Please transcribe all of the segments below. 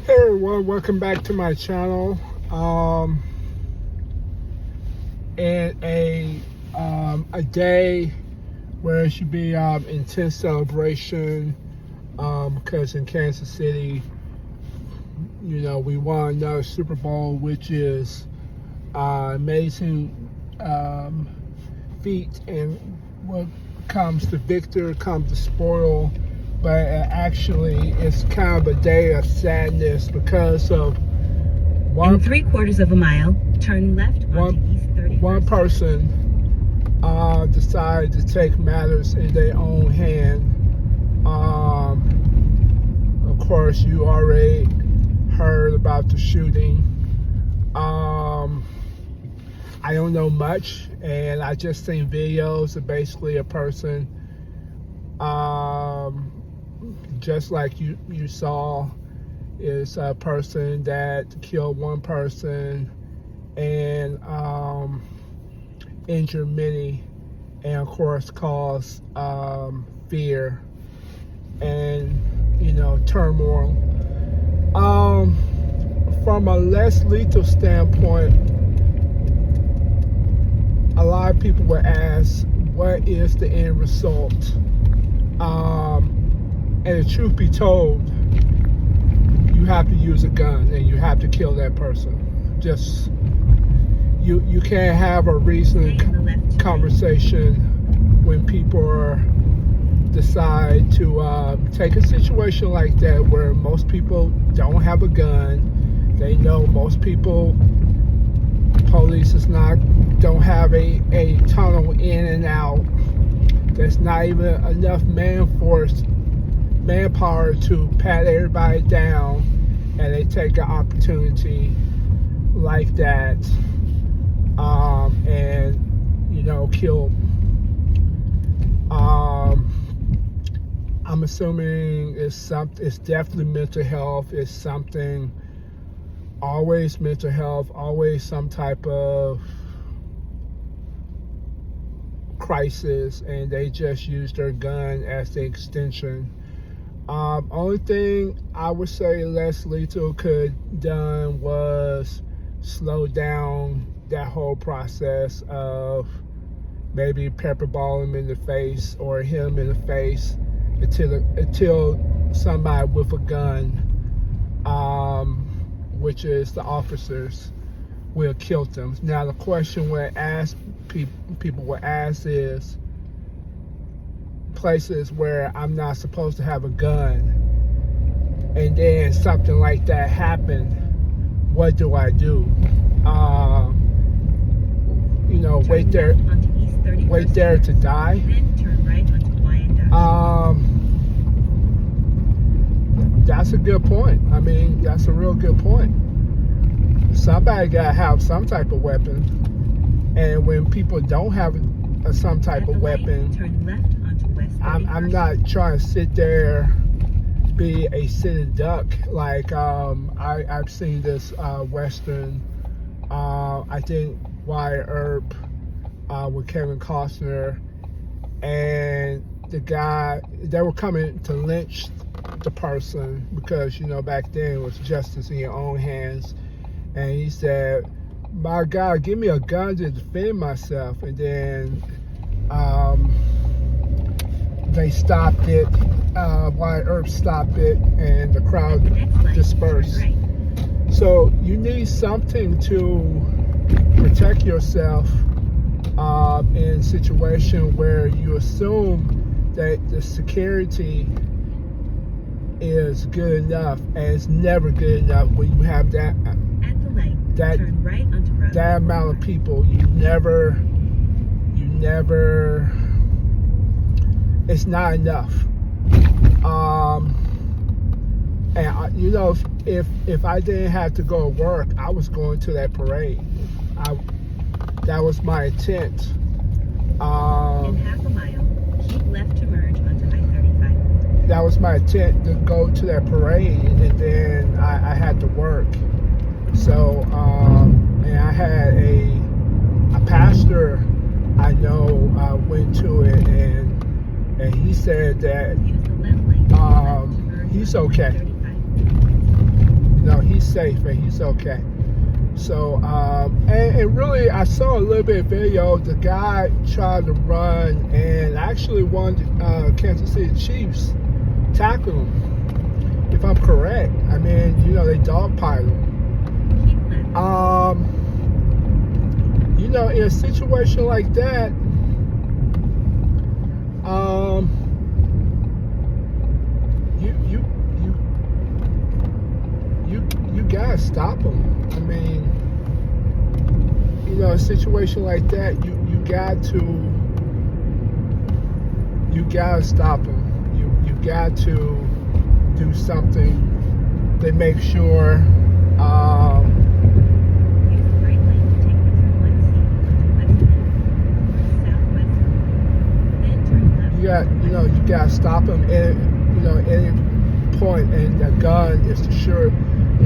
Hey everyone, welcome back to my channel. And a day where it should be intense celebration because in Kansas City, you know, we won another Super Bowl, which is amazing feat, and what comes to victor comes to spoil. But actually, it's kind of a day of sadness because of in 3/4 of a mile, turn left onto East 31st. One person decided to take matters in their own hand. Of course, you already heard about the shooting. I don't know much, and I just seen videos of basically a person, just like you saw, is a person that killed one person and injured many, and of course caused fear and, you know, turmoil. From a less lethal standpoint, a lot of people will ask, what is the end result? And the truth be told, you have to use a gun and you have to kill that person. Just, you can't have a reasoned conversation when people decide to take a situation like that where most people don't have a gun. They know most people, police don't have a tunnel in and out. There's not even enough manpower to pat everybody down, and they take an opportunity like that and, you know, kill. I'm assuming it's definitely mental health. It's something, always mental health, always some type of crisis, and they just use their gun as the extension. Only thing I would say less lethal could done was slow down that whole process of maybe pepper ball him in the face or him in the face until somebody with a gun, which is the officers, will kill them. Now the question people will ask is, places where I'm not supposed to have a gun and then something like that happened, what do I do? You know, wait there to die? Then turn right onto Wyandotte. That's a good point. I mean, that's a real good point. Somebody gotta have some type of weapon, and when people don't have some type of weapon, turn left onto West 31st. I'm not trying to sit there, be a sitting duck. Like I've seen this Western, I think Wyatt Earp, with Kevin Costner, and the guy, they were coming to lynch the person because, you know, back then it was justice in your own hands, and he said, my God, give me a gun to defend myself. And then they stopped it, Wyatt Earp stopped it, and the crowd dispersed. So you need something to protect yourself in a situation where you assume that the security is good enough, and it's never good enough when you have that amount of people. You never, it's not enough. And you know, if I didn't have to go to work, I was going to that parade. That was my intent. In half a mile, keep left to merge onto I-35. That was my intent, to go to that parade, and then I had to work. So, and I had a pastor I know went to it, and he said that he's okay. No, he's safe and he's okay. So, and really, I saw a little bit of video. The guy tried to run, and actually one Kansas City Chiefs tackled him, if I'm correct. I mean, you know, they dogpiled him. You know, in a situation like that, you gotta stop him. I mean, you know, a situation like that, you gotta stop him. You got to do something to make sure. You gotta stop him at any point, and the gun is the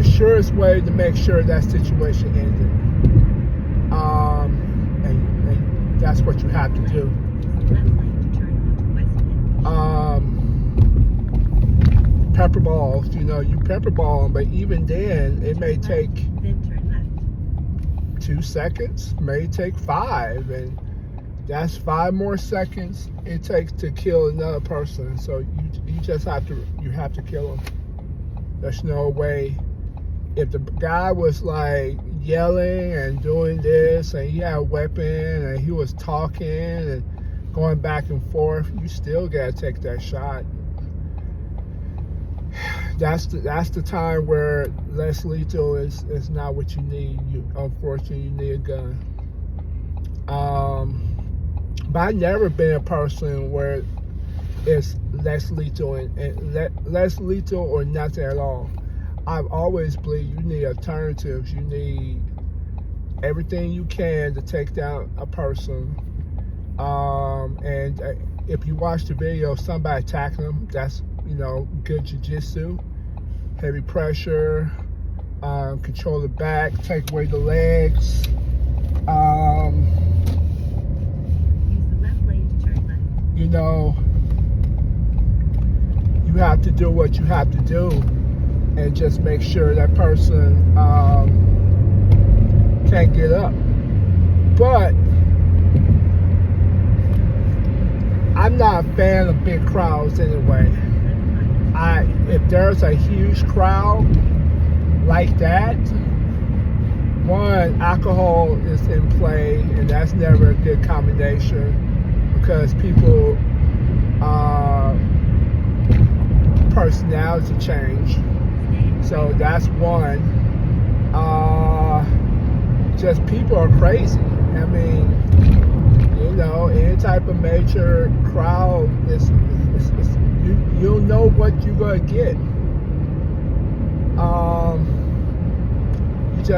surest way to make sure that situation ended. And that's what you have to do. Pepper balls, you pepper ball them, but even then, it may take 2 seconds, may take 5, and that's 5 more seconds it takes to kill another person. So you just have to kill him. There's no way. If the guy was like yelling and doing this, and he had a weapon, and he was talking and going back and forth, you still gotta take that shot. That's the time where less lethal is not what you need. Unfortunately, you need a gun. But I've never been a person where it's less lethal less lethal or nothing at all. I've always believed you need alternatives. You need everything you can to take down a person. And if you watch the video, somebody attacking them, that's good jiu-jitsu, heavy pressure, control the back, take away the legs. You have to do what you have to do, and just make sure that person can't get up. But I'm not a fan of big crowds anyway. If there's a huge crowd like that, one, alcohol is in play, and that's never a good combination, because people personality change. So that's one. Just people are crazy. I mean, any type of major crowd is you'll know what you're gonna get. You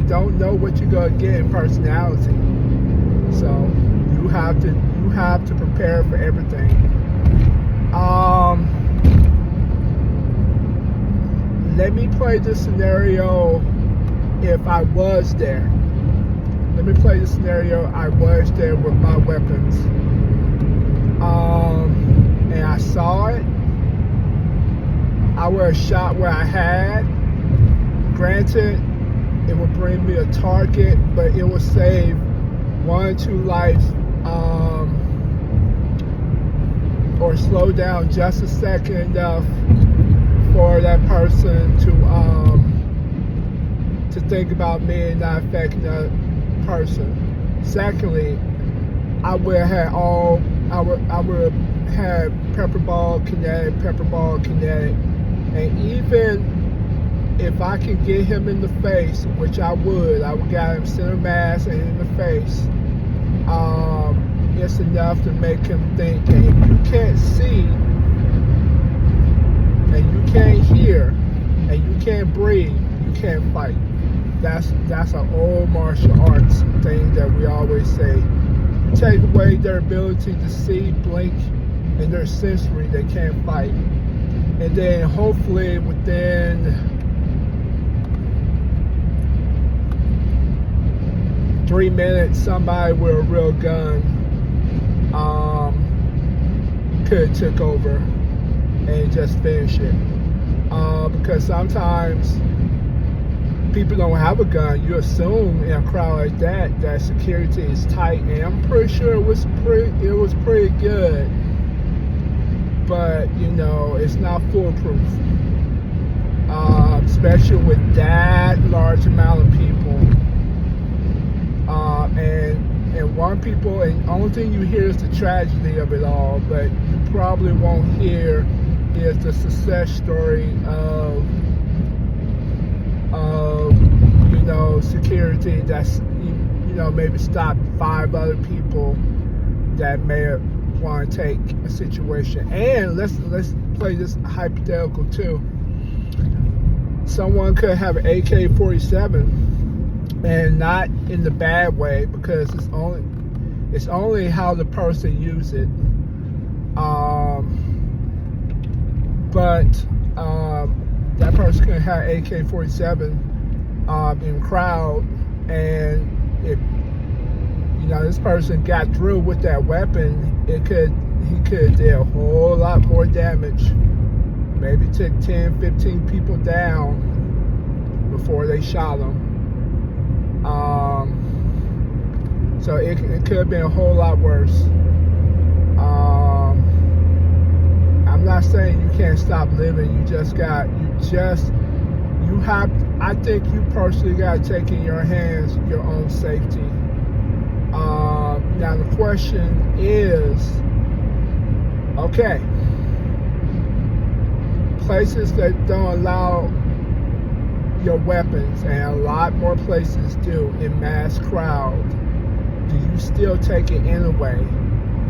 don't know what you're gonna get in personality. So you have to prepare for everything. Let me play this scenario if I was there. Let me play the scenario I was there with my weapons. And I saw it. I would have shot where I had. Granted, it would bring me a target, but it would save 1 or 2 lives, or slow down just a second enough for that person to think about me and not affecting that person. Secondly, I would have had pepper ball kinetic, and even if I can get him in the face, which I would get him center mass and in the face. It's enough to make him think. And if you can't see, and you can't hear, and you can't breathe, you can't fight. That's an old martial arts thing that we always say. You take away their ability to see, blink, and their sensory, they can't fight. And then hopefully within 3 minutes, somebody with a real gun could have took over and just finish it. Because sometimes people don't have a gun, you assume in a crowd like that security is tight, and I'm pretty sure it was pretty good. But it's not foolproof, especially with that large amount of people. And only thing you hear is the tragedy of it all, but you probably won't hear is the success story of security that's maybe stopped 5 other people that may want to take a situation. And let's play this hypothetical too. Someone could have an AK-47, and not in the bad way, because it's only how the person uses it. But that person could have AK-47 in crowd, and if this person got through with that weapon, he could do a whole lot more damage. Maybe took 10, 15 people down before they shot him. So it could have been a whole lot worse. I'm not saying you can't stop living. I think you personally got to take in your hands your own safety. Now the question is, okay, places that don't allow your weapons, and a lot more places do, in mass crowd, do you still take it anyway?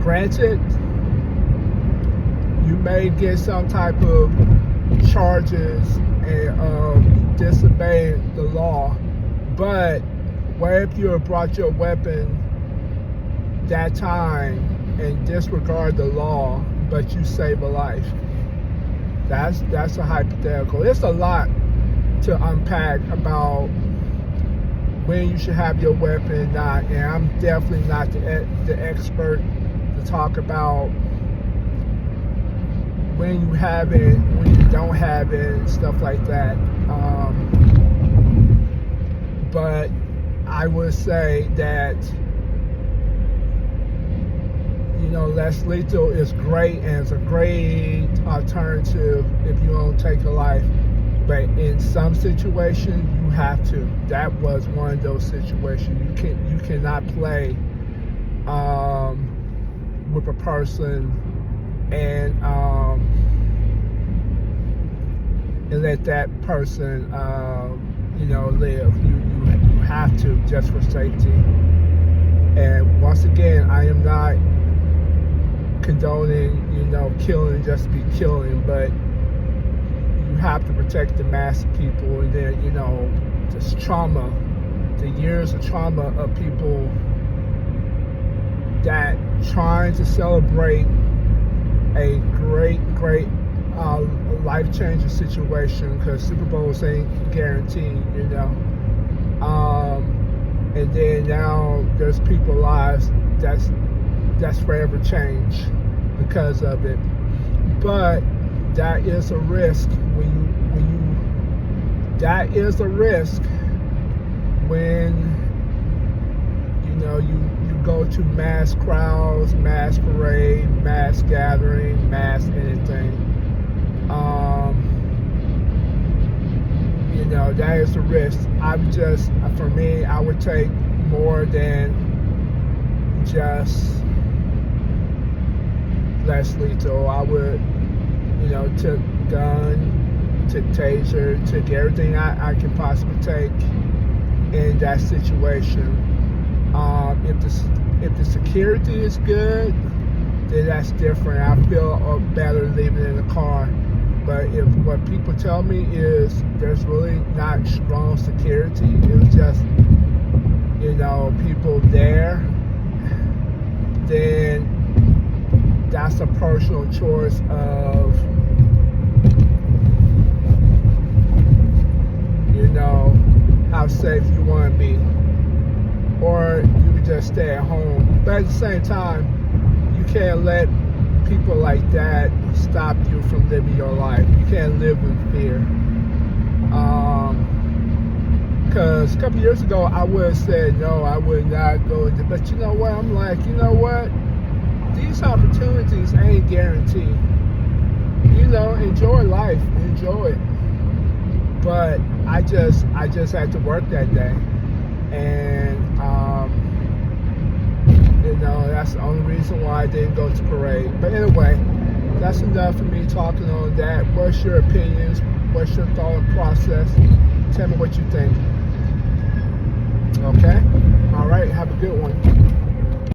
Granted, you may get some type of charges of disobeying the law, but what if you have brought your weapon that time and disregard the law, but you save a life? That's a hypothetical. It's a lot to unpack about when you should have your weapon and not, and I'm definitely not the expert to talk about when you have it, when you don't have it, and stuff like that. But I would say that less lethal is great, and it's a great alternative if you don't take a life. But in some situations, you have to. That was one of those situations. You cannot play with a person and let that person live. You have to, just for safety. And once again, I am not condoning killing just to be killing, but you have to protect the mass of people. And then this trauma, the years of trauma of people that trying to celebrate a great life-changing situation, because Super Bowls ain't guaranteed, and then now there's people's lives that's forever changed because of it. But that is a risk when you go to mass crowds, mass parade, mass gathering, mass anything. That is a risk. For me, I would take more than just less lethal. I would, took gun, took taser, took everything I can possibly take in that situation. If the security is good, then that's different. I feel better leaving it in the car. But if what people tell me is there's really not strong security, it's just people there, then that's a personal choice of how safe you want to be, or you can just stay at home. But at the same time, you can't let people like that stop you from living your life. You can't live in fear. Because a couple years ago, I would have said, no, I would not go into, but you know what? I'm like, you know what? These opportunities ain't guaranteed. You know, enjoy life, enjoy it. But I just had to work that day. And, you know, that's the only reason why I didn't go to parade. But anyway, that's enough for me talking on that. What's your opinions? What's your thought process? Tell me what you think. Okay? All right. Have a good one.